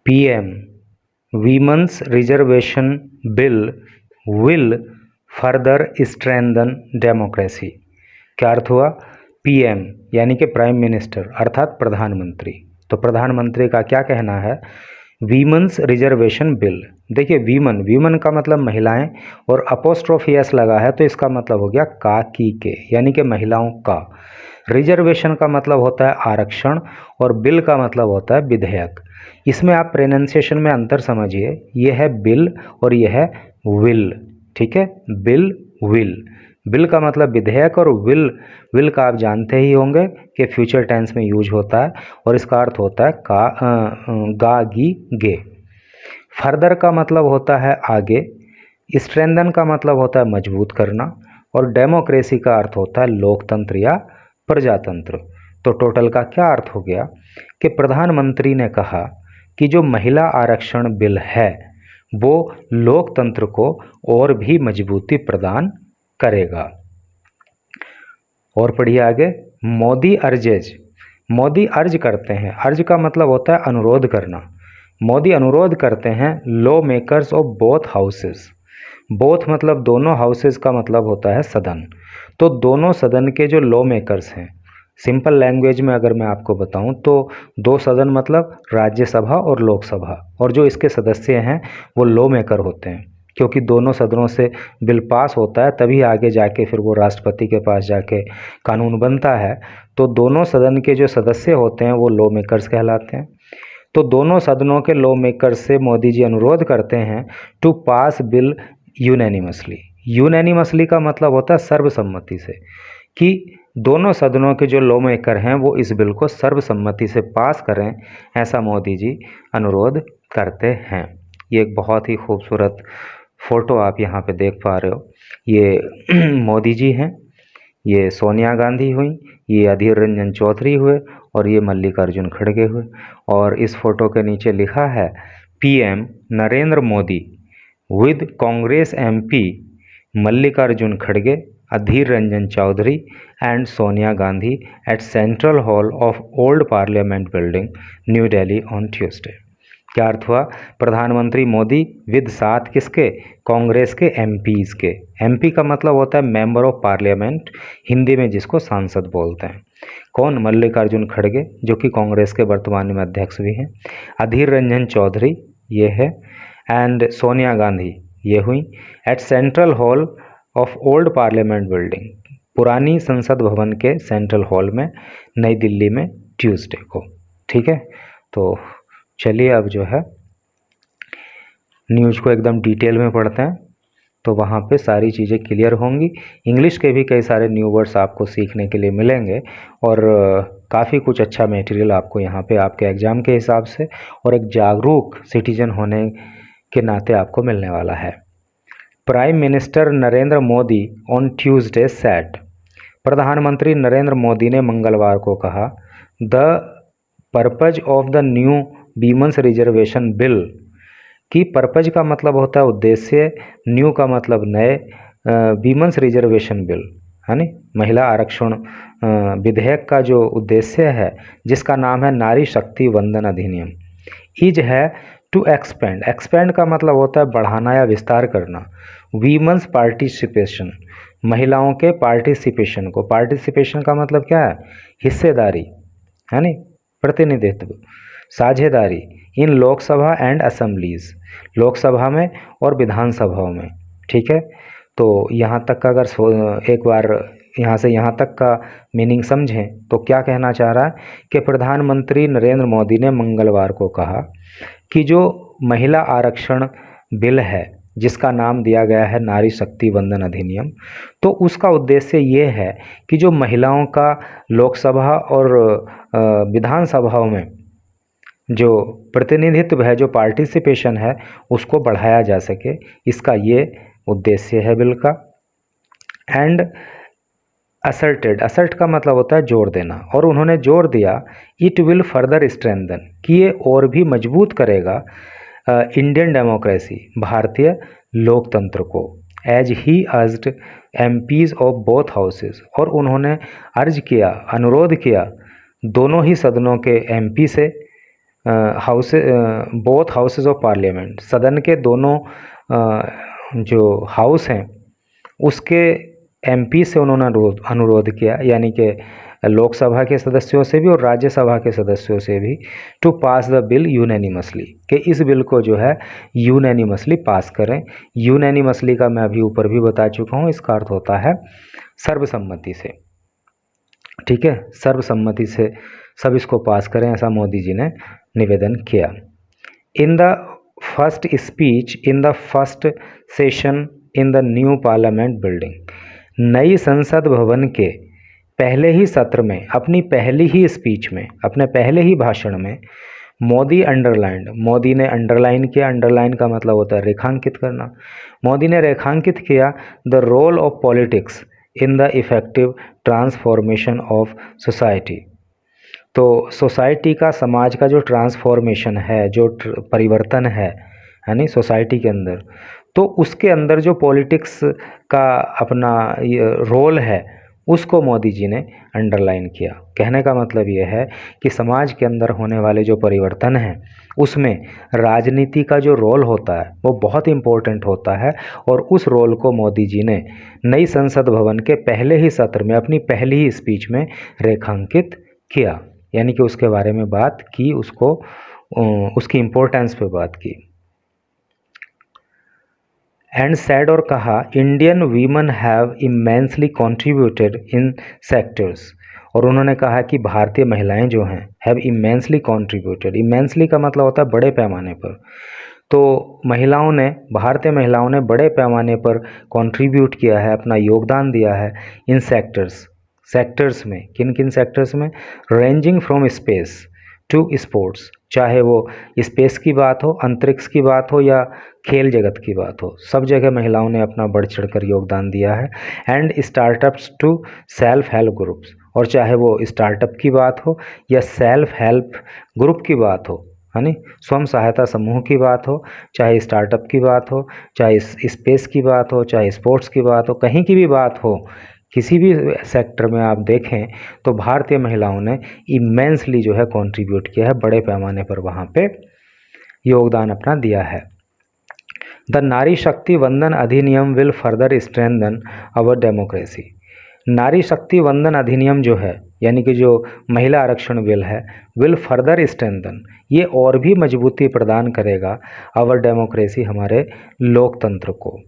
PM women's reservation bill will further strengthen democracy. क्या अर्थ हुआ? पीएम यानी कि प्राइम मिनिस्टर अर्थात प्रधानमंत्री। तो प्रधानमंत्री का क्या कहना है? Women's reservation bill. देखिए वीमन का मतलब महिलाएं और अपोस्ट्रोफी एस लगा है तो इसका मतलब हो गया का की के यानी कि महिलाओं का। रिजर्वेशन का मतलब होता है आरक्षण और बिल का मतलब होता है विधेयक। इसमें आप प्रोनाउंसिएशन में अंतर समझिए, ये है बिल और यह है विल। ठीक है, बिल विल। बिल का मतलब विधेयक और विल का आप जानते ही होंगे कि फ्यूचर टेंस में यूज होता है और इसका अर्थ होता है गा गी गे। फर्दर का मतलब होता है आगे, स्ट्रेंथन का मतलब होता है मजबूत करना और डेमोक्रेसी का अर्थ होता है लोकतंत्र या प्रजातंत्र। तो टोटल का क्या अर्थ हो गया कि प्रधानमंत्री ने कहा कि जो महिला आरक्षण बिल है वो लोकतंत्र को और भी मजबूती प्रदान करेगा। और पढ़िए आगे, मोदी अर्जेज। मोदी अर्ज करते हैं, अर्ज का मतलब होता है अनुरोध करना। मोदी अनुरोध करते हैं law makers of both houses. Both मतलब दोनों, हाउसेस का मतलब होता है सदन। तो दोनों सदन के जो लॉ मेकर्स हैं, सिंपल लैंग्वेज में अगर मैं आपको बताऊं तो दो सदन मतलब राज्यसभा और लोकसभा, और जो इसके सदस्य हैं वो लॉ मेकर होते हैं, क्योंकि दोनों सदनों से बिल पास होता है तभी आगे जाके फिर वो राष्ट्रपति के पास जाके कानून बनता है। तो दोनों सदन के जो सदस्य होते हैं वो लॉ मेकर्स कहलाते हैं। तो दोनों सदनों के लॉ मेकर्स से मोदी जी अनुरोध करते हैं to pass bill unanimously. Unanimously का मतलब होता है सर्वसम्मति से, कि दोनों सदनों के जो लॉ मेकर हैं वो इस बिल को सर्वसम्मति से पास करें, ऐसा मोदी जी अनुरोध करते हैं। ये एक बहुत ही खूबसूरत फ़ोटो आप यहाँ पे देख पा रहे हो। ये मोदी जी हैं, ये सोनिया गांधी हुई, ये अधीर रंजन चौधरी हुए और ये मल्लिकार्जुन खड़गे हुए। और इस फोटो के नीचे लिखा है PM Narendra Modi with Congress MP Mallikarjun खड़गे, Adhir Ranjan Chowdhury and Sonia Gandhi at central hall of old parliament Building, New Delhi on Tuesday. क्या अर्थ हुआ? प्रधानमंत्री मोदी विद साथ किसके? कांग्रेस के एमपीज के। एमपी का मतलब होता है मेंबर ऑफ पार्लियामेंट, हिंदी में जिसको सांसद बोलते हैं। कौन? मल्लिकार्जुन खड़गे जो कि कांग्रेस के वर्तमान में अध्यक्ष भी हैं, अधीर रंजन चौधरी ये है, एंड सोनिया गांधी ये हुई, at central hall of old parliament building, पुरानी संसद भवन के सेंट्रल हॉल में नई दिल्ली में ट्यूसडे को। ठीक है, तो चलिए अब जो है न्यूज़ को एकदम डिटेल में पढ़ते हैं तो वहाँ पे सारी चीज़ें क्लियर होंगी। इंग्लिश के भी कई सारे न्यू वर्ड्स आपको सीखने के लिए मिलेंगे और काफ़ी कुछ अच्छा मटेरियल आपको यहाँ पे आपके एग्ज़ाम के हिसाब से और एक जागरूक सिटीजन होने के नाते आपको मिलने वाला है। Prime minister Narendra Modi on Tuesday said. प्रधानमंत्री नरेंद्र मोदी ने मंगलवार को कहा the purpose of the new women's reservation bill, की पर्पज का मतलब होता है उद्देश्य, न्यू का मतलब नए, वीमेंस रिजर्वेशन बिल है नी महिला आरक्षण विधेयक का जो उद्देश्य है जिसका नाम है नारी शक्ति वंदन अधिनियम, इज है टू एक्सपेंड। एक्सपेंड का मतलब होता है बढ़ाना या विस्तार करना। वीमेंस पार्टिसिपेशन, महिलाओं के पार्टिसिपेशन को, पार्टिसिपेशन का मतलब क्या है? हिस्सेदारी है नी, प्रतिनिधित्व, साझेदारी इन लोकसभा एंड असेंबलीज, लोकसभा में और विधानसभाओं में। ठीक है, तो यहाँ तक का अगर एक बार यहाँ से यहाँ तक का मीनिंग समझें तो क्या कहना चाह रहा है कि प्रधानमंत्री नरेंद्र मोदी ने मंगलवार को कहा कि जो महिला आरक्षण बिल है जिसका नाम दिया गया है नारी शक्ति वंदन अधिनियम, तो उसका उद्देश्य ये है कि जो महिलाओं का लोकसभा और विधानसभाओं में जो प्रतिनिधित्व है, जो पार्टिसिपेशन है, उसको बढ़ाया जा सके, इसका ये उद्देश्य है बिल का। एंड असर्टेड, असर्ट का मतलब होता है जोर देना, और उन्होंने जोर दिया इट विल फर्दर स्ट्रेंथन, कि ये और भी मजबूत करेगा इंडियन डेमोक्रेसी, भारतीय लोकतंत्र को, as he urged MPs of both houses, और उन्होंने अर्ज किया, अनुरोध किया दोनों ही सदनों के एमपी से, house both houses of parliament, सदन के दोनों जो हाउस हैं उसके एमपी से उन्होंने अनुरोध किया, यानी कि लोकसभा के सदस्यों से भी और राज्यसभा के सदस्यों से भी, to pass the bill unanimously, कि इस बिल को जो है यूनैनिमसली पास करें। यूनैनिमसली का मैं अभी ऊपर भी बता चुका हूँ, इसका अर्थ होता है सर्वसम्मति से। ठीक है, सर्वसम्मति से सब इसको पास करें, ऐसा मोदी जी ने निवेदन किया। In the first speech in the first session in the new parliament building, नई संसद भवन के पहले ही सत्र में, अपनी पहली ही स्पीच में, अपने पहले ही भाषण में मोदी ने अंडरलाइन किया। अंडरलाइन का मतलब होता है रेखांकित करना। मोदी ने रेखांकित किया the role of politics in the effective transformation of society. तो सोसाइटी का, समाज का जो ट्रांसफॉर्मेशन है, जो परिवर्तन है यानी सोसाइटी के अंदर, तो उसके अंदर जो पॉलिटिक्स का अपना रोल है उसको मोदी जी ने अंडरलाइन किया। कहने का मतलब ये है कि समाज के अंदर होने वाले जो परिवर्तन हैं उसमें राजनीति का जो रोल होता है वो बहुत इम्पोर्टेंट होता है, और उस रोल को मोदी जी ने नई संसद भवन के पहले ही सत्र में, अपनी पहली ही स्पीच में रेखांकित किया, यानी कि उसके बारे में बात की, उसको उसकी इम्पोर्टेंस पे बात की। एंड सैड, और कहा, Indian women have immensely contributed in sectors, और उन्होंने कहा कि भारतीय महिलाएं जो हैं हैव इमेंसली कॉन्ट्रीब्यूटेड। इमेंसली का मतलब होता है बड़े पैमाने पर। तो महिलाओं ने, भारतीय महिलाओं ने बड़े पैमाने पर कंट्रीब्यूट किया है, अपना योगदान दिया है इन सेक्टर्स में। किन किन सेक्टर्स में? Ranging from space to sports, चाहे वो स्पेस की बात हो, अंतरिक्ष की बात हो, या खेल जगत की बात हो, सब जगह महिलाओं ने अपना बढ़ चढ़कर योगदान दिया है। And startups to self help groups, और चाहे वो स्टार्टअप की बात हो या सेल्फ हेल्प ग्रुप की बात हो, यानी स्वयं सहायता समूह की बात हो, चाहे स्टार्टअप की बात हो, चाहे स्पेस की बात हो, चाहे स्पोर्ट्स की बात हो, कहीं की भी बात हो, किसी भी सेक्टर में आप देखें तो भारतीय महिलाओं ने इमेंसली जो है कंट्रीब्यूट किया है, बड़े पैमाने पर वहाँ पे योगदान अपना दिया है। द नारी Shakti Vandan Adhiniyam will further strengthen our democracy. Nari Shakti Vandan अधिनियम जो है, यानी कि जो महिला आरक्षण बिल है, विल फर्दर स्ट्रेंथन, ये और भी मजबूती प्रदान करेगा आवर डेमोक्रेसी, हमारे लोकतंत्र को।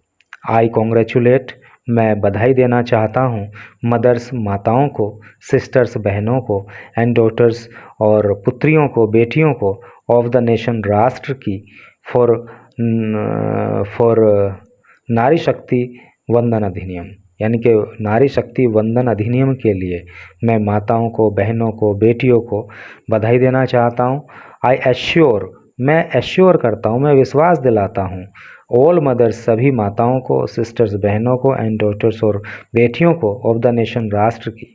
आई कॉन्ग्रेचुलेट, मैं बधाई देना चाहता हूँ मदर्स, माताओं को, सिस्टर्स, बहनों को, एंड डॉटर्स, और पुत्रियों को, बेटियों को, ऑफ द नेशन, राष्ट्र की, फॉर नारी शक्ति वंदन अधिनियम, यानी कि नारी शक्ति वंदन अधिनियम के लिए मैं माताओं को, बहनों को, बेटियों को बधाई देना चाहता हूँ। आई एश्योर, मैं एश्योर करता हूँ, मैं विश्वास दिलाता हूँ, ऑल मदर्स, सभी माताओं को, सिस्टर्स, बहनों को, एंड डॉटर्स, और बेटियों को, ऑफ द नेशन, राष्ट्र की,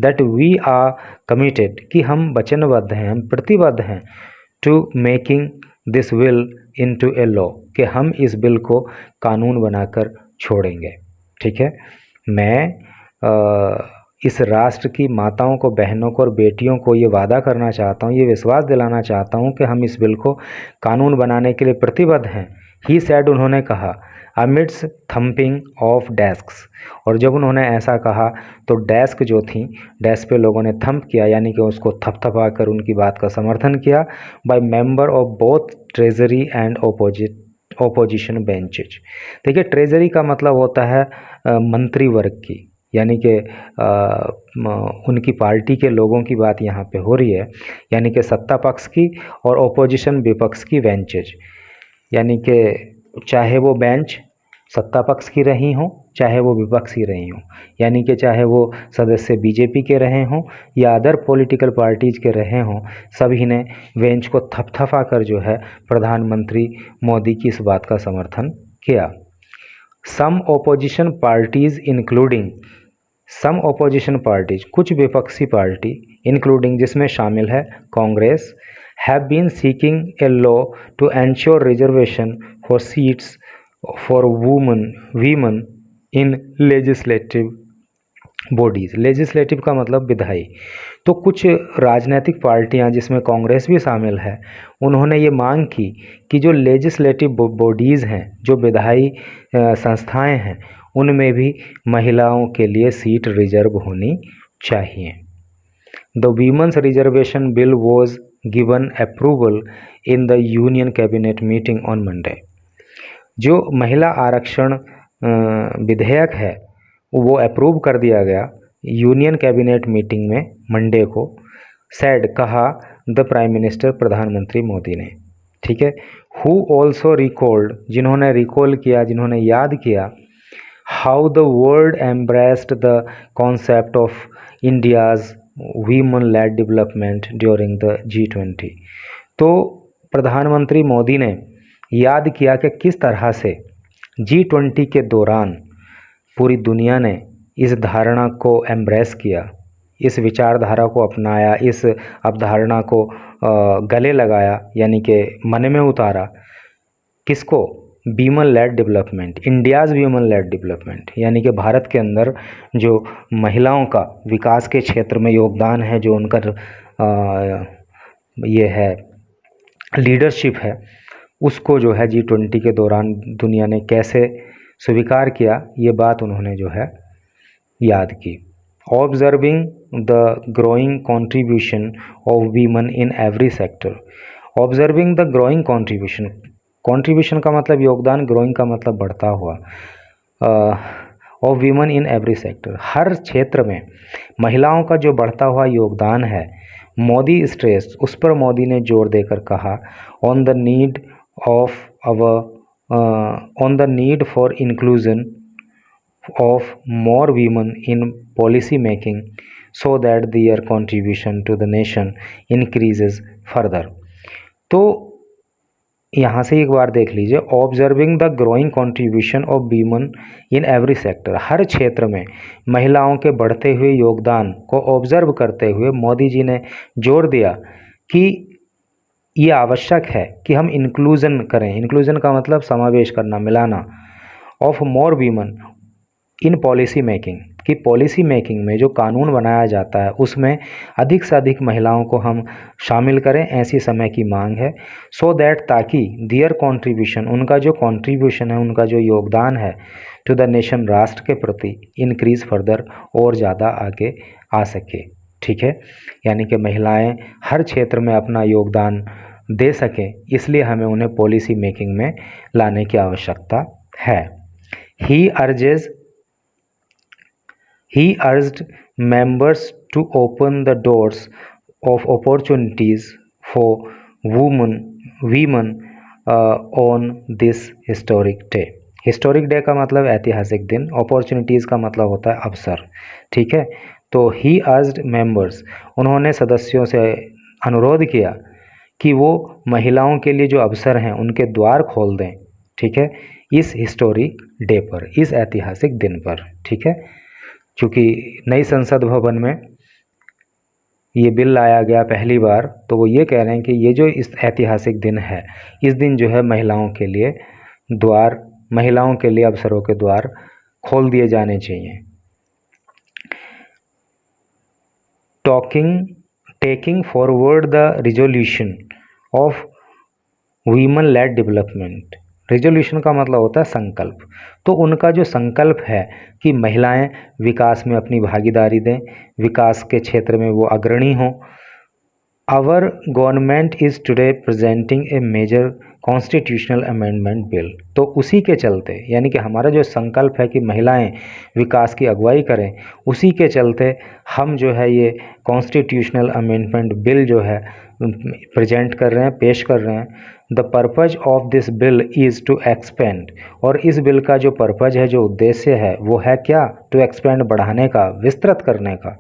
दैट वी आर कमिटेड, कि हम वचनबद्ध हैं, हम प्रतिबद्ध हैं, to making this bill into a law, कि हम इस बिल को कानून बनाकर छोड़ेंगे। ठीक है, मैं इस राष्ट्र की माताओं को, बहनों को और बेटियों को ये वादा करना चाहता हूँ, ये विश्वास दिलाना चाहता हूँ कि हम इस बिल को कानून बनाने के लिए प्रतिबद्ध हैं। ही सैड, उन्होंने कहा, अमिड्स थम्पिंग ऑफ डेस्क्स, और जब उन्होंने ऐसा कहा तो डेस्क जो थी, डेस्क पे लोगों ने थंप किया, यानी कि उसको थपथपा कर उनकी बात का समर्थन किया, by member of both treasury and opposition benches. देखिए, ट्रेजरी का मतलब होता है मंत्री वर्ग की, यानी कि उनकी पार्टी के लोगों की बात यहाँ पे हो रही है, यानी कि सत्ता पक्ष की, और ओपोजिशन विपक्ष की बेंचेज, यानी कि चाहे वो बेंच सत्ता पक्ष की रही हों, चाहे वो विपक्ष की रही हों, यानी कि चाहे वो सदस्य बीजेपी के रहे हों या अदर पॉलिटिकल पार्टीज के रहे हों, सभी ने बेंच को थपथपा कर जो है प्रधानमंत्री मोदी की इस बात का समर्थन किया। Some opposition parties including, some opposition parties, कुछ विपक्षी पार्टी, इंक्लूडिंग, जिसमें शामिल है Congress, have been seeking a law to ensure reservation for seats for women in legislative bodies. Legislative का मतलब विधायी, तो कुछ राजनीतिक पार्टियां जिसमें कांग्रेस भी शामिल है, उन्होंने ये मांग की कि जो लेजिस्लेटिव बॉडीज़ हैं, जो विधायी संस्थाएं हैं, उनमें भी महिलाओं के लिए सीट रिजर्व होनी चाहिए। The women's reservation bill was given approval in the union cabinet meeting on Monday. जो महिला आरक्षण विधेयक है वो अप्रूव कर दिया गया यूनियन कैबिनेट मीटिंग में मंडे को। सैड, कहा द प्राइम मिनिस्टर, प्रधानमंत्री मोदी ने। ठीक है। हु ऑल्सो रिकॉल्ड, जिन्होंने रिकॉल किया, जिन्होंने याद किया, how the world embraced the concept of India's women lead development during the G20। तो प्रधानमंत्री मोदी ने याद किया कि किस तरह से G20 के दौरान पूरी दुनिया ने इस धारणा को एम्ब्रेस किया, इस विचारधारा को अपनाया, इस अवधारणा को गले लगाया, यानी कि मन में उतारा। किसको? Women lead development, India's women lead development, यानी कि भारत के अंदर जो महिलाओं का विकास के क्षेत्र में योगदान है, जो उनका ये है लीडरशिप है, उसको जो है G20 के दौरान दुनिया ने कैसे स्वीकार किया, ये बात उन्होंने जो है याद की। Observing the growing contribution of women in every sector. Observing the growing contribution, contribution का मतलब योगदान, ग्रोइंग का मतलब बढ़ता हुआ, of women in every sector, हर क्षेत्र में महिलाओं का जो बढ़ता हुआ योगदान है, मोदी स्ट्रेस, उस पर मोदी ने जोर देकर कहा, on the need for inclusion of more women in policy making so that their contribution to the nation increases further. तो यहाँ से एक बार देख लीजिए, observing the growing contribution of women in every sector, हर क्षेत्र में महिलाओं के बढ़ते हुए योगदान को ऑब्जर्व करते हुए मोदी जी ने जोर दिया कि ये आवश्यक है कि हम इंक्लूजन करें। इंक्लूजन का मतलब समावेश करना, मिलाना, of more women in policy making, कि पॉलिसी मेकिंग में जो कानून बनाया जाता है उसमें अधिक से अधिक महिलाओं को हम शामिल करें, ऐसी समय की मांग है। सो दैट, ताकि देयर कंट्रीब्यूशन, उनका जो कंट्रीब्यूशन है, उनका जो योगदान है, टू द नेशन, राष्ट्र के प्रति, इंक्रीज फर्दर, और ज़्यादा आगे आ सके। ठीक है। यानी कि महिलाएं हर क्षेत्र में अपना योगदान दे सकें, इसलिए हमें उन्हें पॉलिसी मेकिंग में लाने की आवश्यकता है। He urged members to open the doors of opportunities for women on this historic day। Historic day का मतलब ऐतिहासिक दिन, अपॉर्चुनिटीज़ का मतलब होता है अवसर। ठीक है। तो ही अर्ज्ड मेंबर्स, उन्होंने सदस्यों से अनुरोध किया कि वो महिलाओं के लिए जो अवसर हैं उनके द्वार खोल दें। ठीक है। इस हिस्टोरिक डे पर, इस ऐतिहासिक दिन पर। ठीक है। चूँकि नई संसद भवन में ये बिल लाया गया पहली बार, तो वो ये कह रहे हैं कि ये जो इस ऐतिहासिक दिन है, इस दिन जो है महिलाओं के लिए द्वार, महिलाओं के लिए अवसरों के द्वार खोल दिए जाने चाहिए। Taking forward the resolution of women lead development. Resolution का मतलब होता है संकल्प। तो उनका जो संकल्प है कि महिलाएं विकास में अपनी भागीदारी दें, विकास के क्षेत्र में वो अग्रणी हों। Our government is today presenting a major constitutional amendment bill. तो उसी के चलते, यानी कि हमारा जो संकल्प है कि महिलाएं विकास की अगुवाई करें, उसी के चलते हम जो है ये कॉन्स्टिट्यूशनल अमेंडमेंट बिल जो है प्रेजेंट कर रहे हैं, पेश कर रहे हैं। The purpose of this bill is to expand, और इस बिल का जो पर्पज़ है, जो उद्देश्य है, वो है क्या? टू एक्सपेंड, बढ़ाने का, विस्तृत करने का।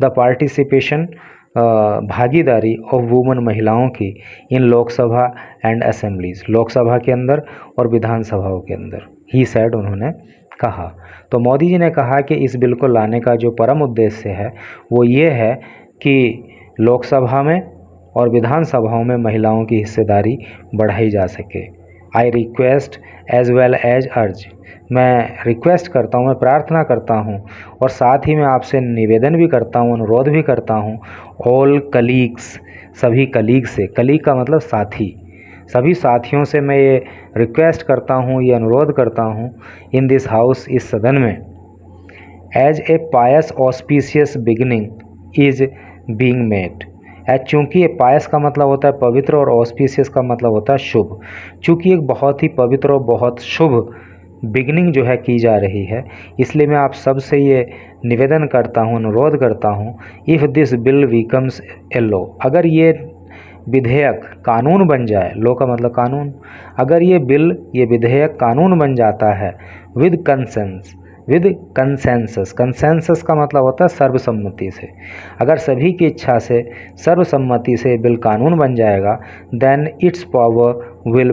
द पार्टिसिपेशन, भागीदारी ऑफ वुमन, महिलाओं की, इन लोकसभा एंड असेंबलीज, लोकसभा के अंदर और विधानसभाओं के अंदर। ही सेड, उन्होंने कहा। तो मोदी जी ने कहा कि इस बिल को लाने का जो परम उद्देश्य है वो ये है कि लोकसभा में और विधानसभाओं में महिलाओं की हिस्सेदारी बढ़ाई जा सके, I request as well as urge, मैं रिक्वेस्ट करता हूँ, मैं प्रार्थना करता हूँ और साथ ही मैं आपसे निवेदन भी करता हूँ, अनुरोध भी करता हूँ, ऑल कलीग्स, सभी कलीग से, कलीग का मतलब साथी, सभी साथियों से मैं ये रिक्वेस्ट करता हूँ, ये अनुरोध करता हूँ इन दिस हाउस, इस सदन में, as a pious auspicious beginning is being made, चूँकि ये पायस का मतलब होता है पवित्र और ऑस्पिशियस का मतलब होता है शुभ, चूँकि एक बहुत ही पवित्र और बहुत शुभ बिगनिंग जो है की जा रही है, इसलिए मैं आप सब से ये निवेदन करता हूँ, अनुरोध करता हूँ, if this bill becomes a law, अगर ये विधेयक कानून बन जाए, लॉ का मतलब कानून, अगर ये बिल, ये विधेयक कानून बन जाता है with conscience, with consensus, consensus का मतलब होता है सर्वसम्मति से, अगर सभी की इच्छा से सर्वसम्मति से बिल कानून बन जाएगा, then its power will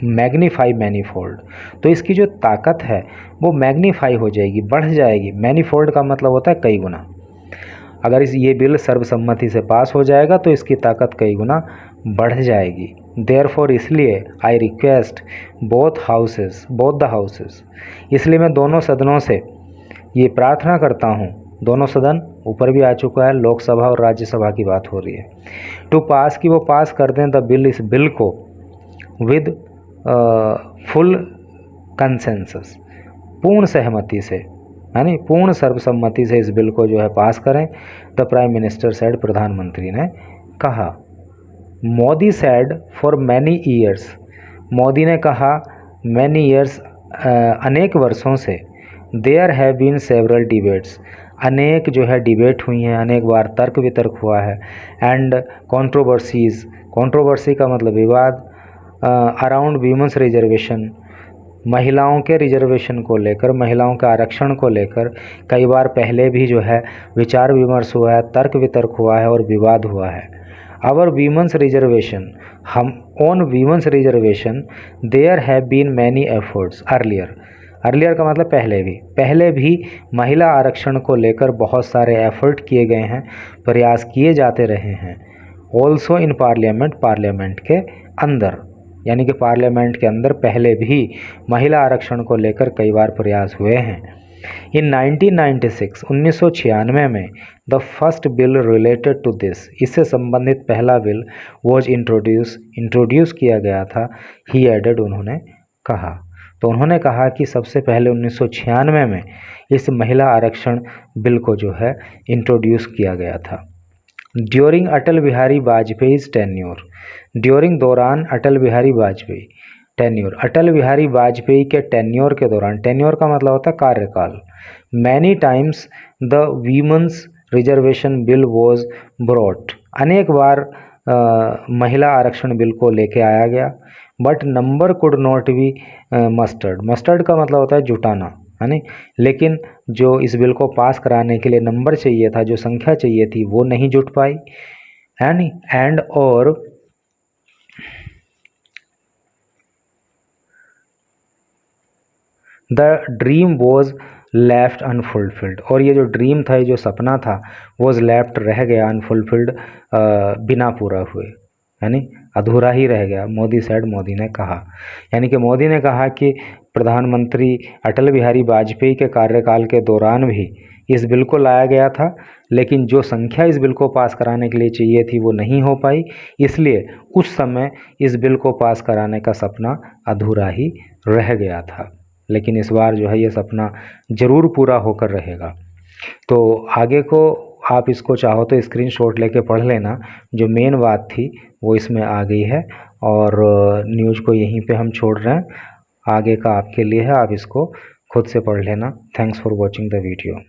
magnify manifold, तो इसकी जो ताकत है वो मैग्नीफाई हो जाएगी, बढ़ जाएगी। मैनीफोल्ड का मतलब होता है कई गुना। अगर ये बिल सर्वसम्मति से पास हो जाएगा तो इसकी ताकत कई गुना बढ़ जाएगी। देयरफॉर, इसलिए I request both the houses, इसलिए मैं दोनों सदनों से ये प्रार्थना करता हूँ, दोनों सदन ऊपर भी आ चुका है, लोकसभा और राज्यसभा की बात हो रही है, टू पास, कि वो पास कर दें द बिल, इस बिल को, विद फुल कंसेंसस, पूर्ण सहमति से, यानी पूर्ण सर्वसम्मति से इस बिल को जो है पास करें। द प्राइम मिनिस्टर सेड, प्रधानमंत्री ने कहा। Modi said for many years, Modi ने कहा मैनी ईयर्स, अनेक वर्षों से, there have been several debates, अनेक जो है डिबेट हुई हैं, अनेक बार तर्क वितर्क हुआ है, एंड कंट्रोवर्सीज, कंट्रोवर्सी का मतलब विवाद, अराउंड वीमेंस रिजर्वेशन, महिलाओं के रिजर्वेशन को लेकर, महिलाओं के आरक्षण को लेकर कई बार पहले भी जो है विचार विमर्श हुआ है, तर्क वितर्क हुआ है और विवाद हुआ है। आवर वीमेंस रिजर्वेशन, हम on women's reservation there have been many efforts earlier, earlier का मतलब पहले भी महिला आरक्षण को लेकर बहुत सारे एफर्ट किए गए हैं, प्रयास किए जाते रहे हैं। ऑल्सो इन पार्लियामेंट, पार्लियामेंट के अंदर, यानी कि पार्लियामेंट के अंदर पहले भी महिला आरक्षण को लेकर कई बार प्रयास हुए हैं। इन 1996, 1996 में the first bill related to this, इससे संबंधित पहला बिल वॉज इंट्रोड्यूस किया गया था। ही एडेड, उन्होंने कहा, तो उन्होंने कहा कि सबसे पहले 1996 में इस महिला आरक्षण बिल को जो है इंट्रोड्यूस किया गया था। During Atal Bihari Vajpayee tenure, during, दौरान, अटल बिहारी वाजपेयी, टेन्योर, अटल बिहारी वाजपेयी के टेन्योर के दौरान, टेन्योर का मतलब होता है कार्यकाल, many times the women's reservation bill was brought, अनेक बार महिला आरक्षण बिल को लेके आया गया, but number could not be mustard, mustard का मतलब होता है जुटाना, है नहीं, लेकिन जो इस बिल को पास कराने के लिए नंबर चाहिए था, जो संख्या चाहिए थी, वो नहीं जुट पाई, है नहीं, एंड और the dream was left unfulfilled, और ये जो ड्रीम था, ये जो सपना था, वॉज लेफ्ट, रह गया, अनफुलफिल्ड, बिना पूरा हुए, यानी अधूरा ही रह गया। मोदी सेड, मोदी ने कहा, यानी कि मोदी ने कहा कि प्रधानमंत्री अटल बिहारी वाजपेयी के कार्यकाल के दौरान भी इस बिल को लाया गया था, लेकिन जो संख्या इस बिल को पास कराने के लिए चाहिए थी वो नहीं हो पाई, इसलिए उस समय इस बिल को पास कराने का सपना अधूरा ही रह गया था, लेकिन इस बार जो है ये सपना ज़रूर पूरा होकर रहेगा। तो आगे को आप इसको चाहो तो स्क्रीनशॉट लेके पढ़ लेना, जो मेन बात थी वो इसमें आ गई है, और न्यूज़ को यहीं पे हम छोड़ रहे हैं, आगे का आपके लिए है, आप इसको खुद से पढ़ लेना। Thanks for watching the video.